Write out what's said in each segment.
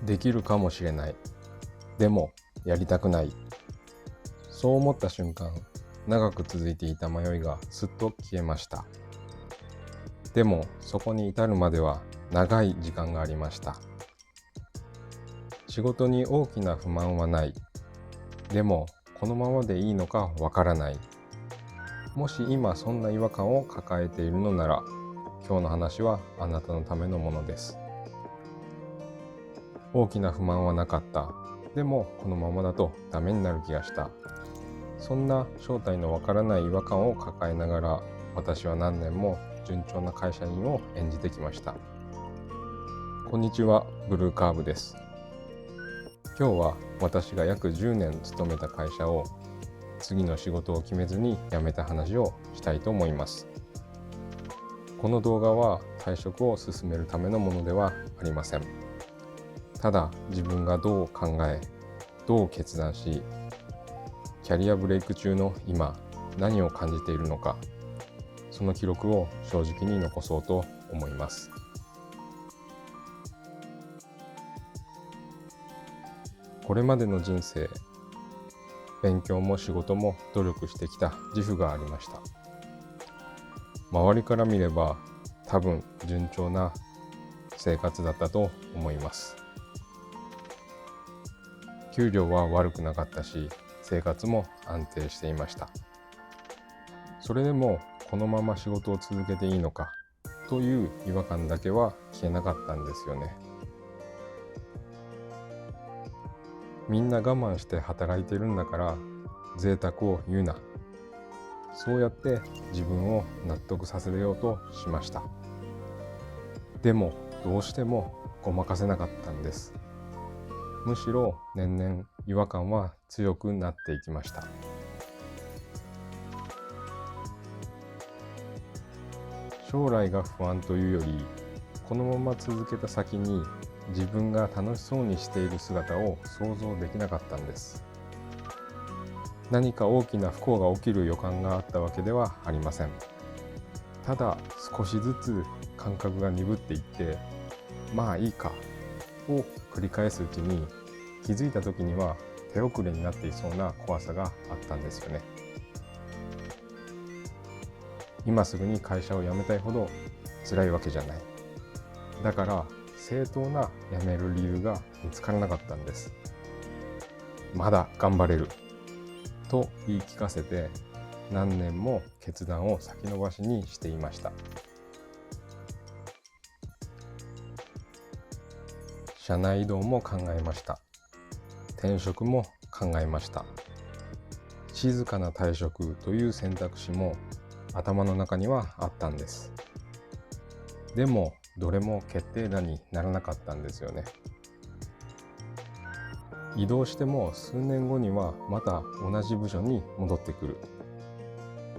できるかもしれない。でもやりたくない。そう思った瞬間、長く続いていた迷いがすっと消えました。でもそこに至るまでは長い時間がありました。仕事に大きな不満はない。でもこのままでいいのかわからない。もし今そんな違和感を抱えているのなら、今日の話はあなたのためのものです。大きな不満はなかった。でもこのままだとダメになる気がした。そんな正体のわからない違和感を抱えながら、私は何年も順調な会社員を演じてきました。こんにちは、ブルーカーブです。今日は私が約10年勤めた会社を次の仕事を決めずに辞めた話をしたいと思います。この動画は退職を進めるためのものではありません。ただ自分がどう考え、どう決断し、キャリアブレイク中の今何を感じているのか、その記録を正直に残そうと思います。これまでの人生、勉強も仕事も努力してきた自負がありました。周りから見れば多分順調な生活だったと思います。給料は悪くなかったし、生活も安定していました。それでもこのまま仕事を続けていいのかという違和感だけは消えなかったんですよね。みんな我慢して働いてるんだから贅沢を言うな。そうやって自分を納得させようとしました。でもどうしてもごまかせなかったんです。むしろ年々違和感は強くなっていきました。将来が不安というより、このまま続けた先に自分が楽しそうにしている姿を想像できなかったんです。何か大きな不幸が起きる予感があったわけではありません。ただ少しずつ感覚が鈍っていって、まあいいかを繰り返すうちに、気づいた時には手遅れになっていそうな怖さがあったんですよね。今すぐに会社を辞めたいほど辛いわけじゃない。だから正当な辞める理由が見つからなかったんです。まだ頑張れると言い聞かせて、何年も決断を先延ばしにしていました。社内移動も考えました。転職も考えました。静かな退職という選択肢も頭の中にはあったんです。でもどれも決定打にならなかったんですよね。移動しても数年後にはまた同じ部署に戻ってくる。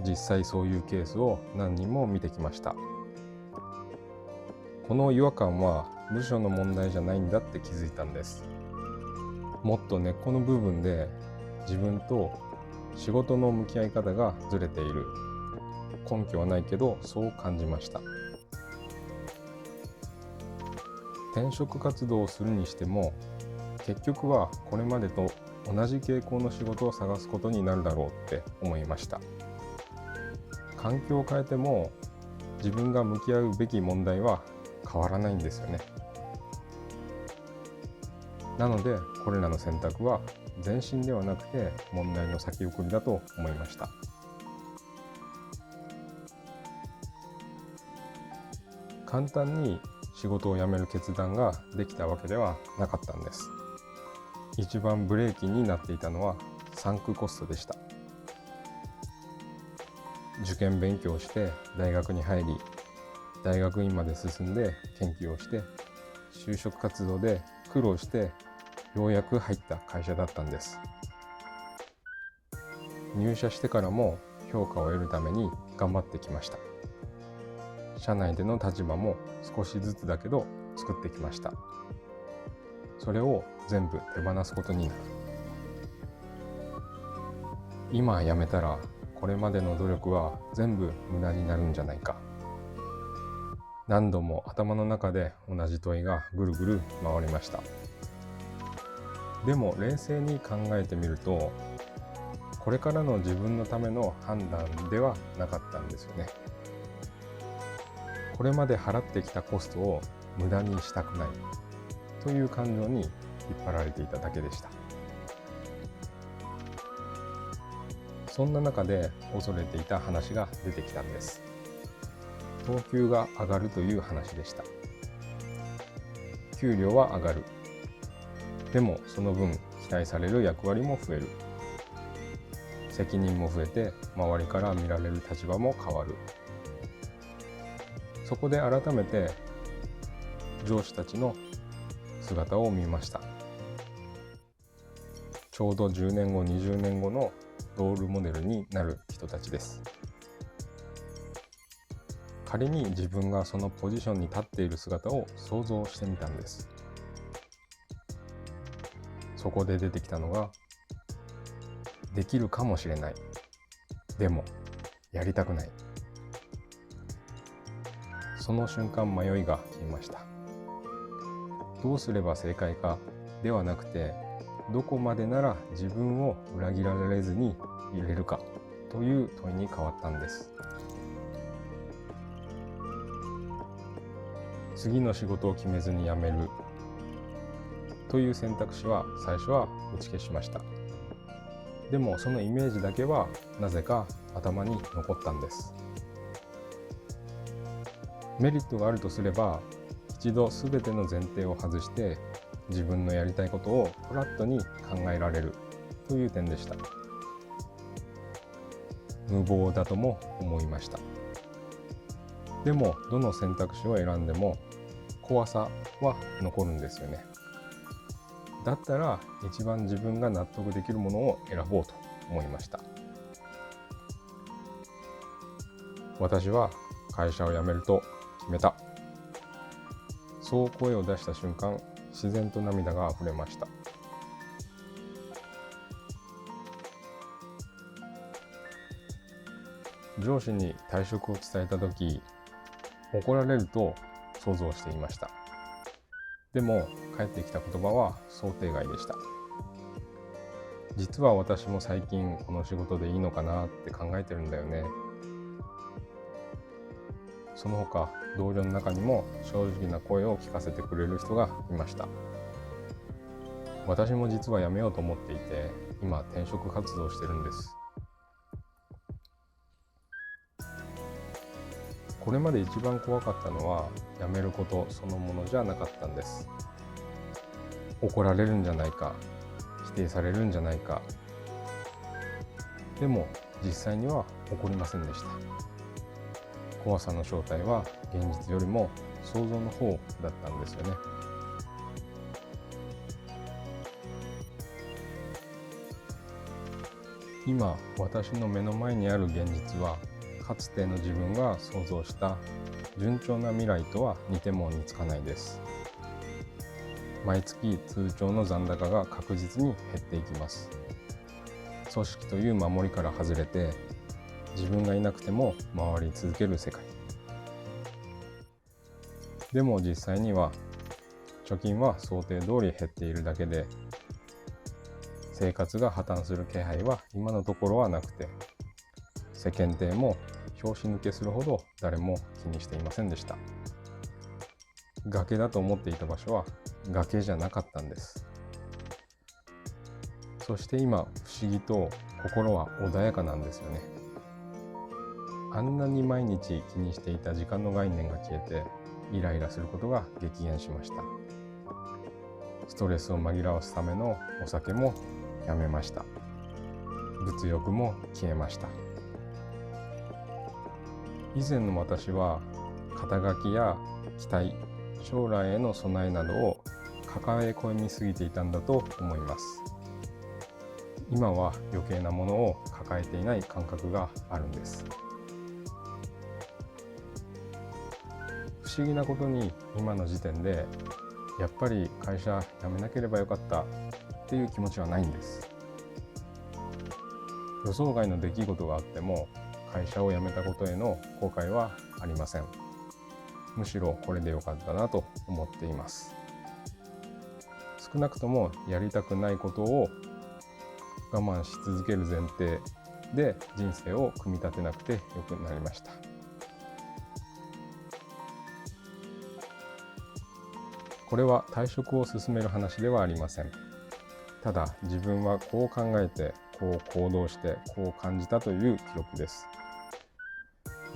実際そういうケースを何人も見てきました。この違和感は部署の問題じゃないんだって気づいたんです。もっと根っこの部分で自分と仕事の向き合い方がずれている。根拠はないけどそう感じました。転職活動をするにしても、結局はこれまでと同じ傾向の仕事を探すことになるだろうって思いました。環境を変えても自分が向き合うべき問題は変わらないんですよね。なのでこれらの選択は前進ではなくて問題の先送りだと思いました。簡単に仕事を辞める決断ができたわけではなかったんです。一番ブレーキになっていたのはサンクコストでした。受験勉強をして大学に入り、大学院まで進んで研究をして、就職活動で苦労してようやく入った会社だったんです。入社してからも評価を得るために頑張ってきました。社内での立場も少しずつだけど作ってきました。それを全部手放すことになる。今辞めたらこれまでの努力は全部無駄になるんじゃないか。何度も頭の中で同じ問いがぐるぐる回りました。でも冷静に考えてみると、これからの自分のための判断ではなかったんですよね。これまで払ってきたコストを無駄にしたくないという感情に引っ張られていただけでした。そんな中で恐れていた話が出てきたんです。等級が上がるという話でした。給料は上がる。でもその分期待される役割も増える。責任も増えて周りから見られる立場も変わる。そこで改めて上司たちの姿を見ました。ちょうど10年後、20年後のロールモデルになる人たちです。仮に自分がそのポジションに立っている姿を想像してみたんです。そこで出てきたのが、できるかもしれない。でも、やりたくない。その瞬間、迷いが消えました。どうすれば正解かではなくて、どこまでなら自分を裏切られずにいれるかという問いに変わったんです。次の仕事を決めずに辞めるという選択肢は最初は打ち消しました。でもそのイメージだけはなぜか頭に残ったんです。メリットがあるとすれば、一度すべての前提を外して自分のやりたいことをフラットに考えられるという点でした。無謀だとも思いました。でもどの選択肢を選んでも怖さは残るんですよね。だったら一番自分が納得できるものを選ぼうと思いました。私は会社を辞めると決めた。そう声を出した瞬間、自然と涙があふれました。上司に退職を伝えたとき、怒られると想像していました。でも返ってきた言葉は想定外でした。実は私も最近この仕事でいいのかなって考えてるんだよね。その他同僚の中にも正直な声を聞かせてくれる人がいました。私も実は辞めようと思っていて、今転職活動してるんです。これまで一番怖かったのは辞めることそのものじゃなかったんです。怒られるんじゃないか、否定されるんじゃないか。でも実際には起こりませんでした。怖さの正体は現実よりも想像の方だったんですよね。今私の目の前にある現実は、かつての自分が想像した順調な未来とは似ても似つかないです。毎月通帳の残高が確実に減っていきます。組織という守りから外れて、自分がいなくても回り続ける世界。でも実際には貯金は想定通り減っているだけで、生活が破綻する気配は今のところはなくて、世間体も拍子抜けするほど誰も気にしていませんでした。崖だと思っていた場所は崖じゃなかったんです。そして今不思議と心は穏やかなんですよね。あんなに毎日気にしていた時間の概念が消えて、イライラすることが激減しました。ストレスを紛らわすためのお酒もやめました。物欲も消えました。以前の私は肩書きや期待、将来への備えなどを抱え込みすぎていたんだと思います。今は余計なものを抱えていない感覚があるんです。不思議なことに今の時点でやっぱり会社辞めなければよかったっていう気持ちはないんです。予想外の出来事があっても会社を辞めたことへの後悔はありません。むしろこれでよかったなと思っています。少なくともやりたくないことを我慢し続ける前提で人生を組み立てなくてよくなりました。これは退職を進める話ではありません。ただ自分はこう考えて、こう行動して、こう感じたという記録です。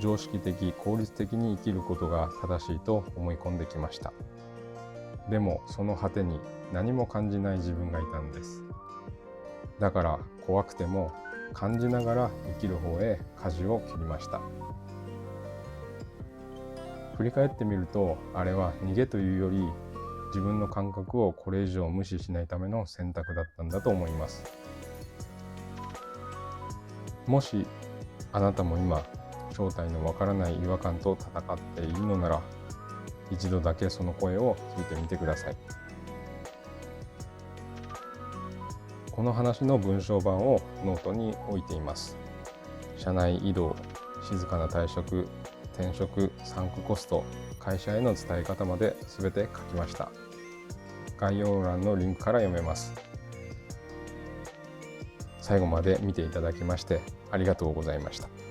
常識的、効率的に生きることが正しいと思い込んできました。でもその果てに何も感じない自分がいたんです。だから怖くても感じながら生きる方へ舵を切りました。振り返ってみると、あれは逃げというより自分の感覚をこれ以上無視しないための選択だったんだと思います。もしあなたも今正体のわからない違和感と戦っているのなら、一度だけその声を聞いてみてください。この話の文章版をノートに置いています。社内移動、静かな退職、転職、サンクコスト、会社への伝え方まで全て書きました。概要欄のリンクから読めます。最後まで見ていただきましてありがとうございました。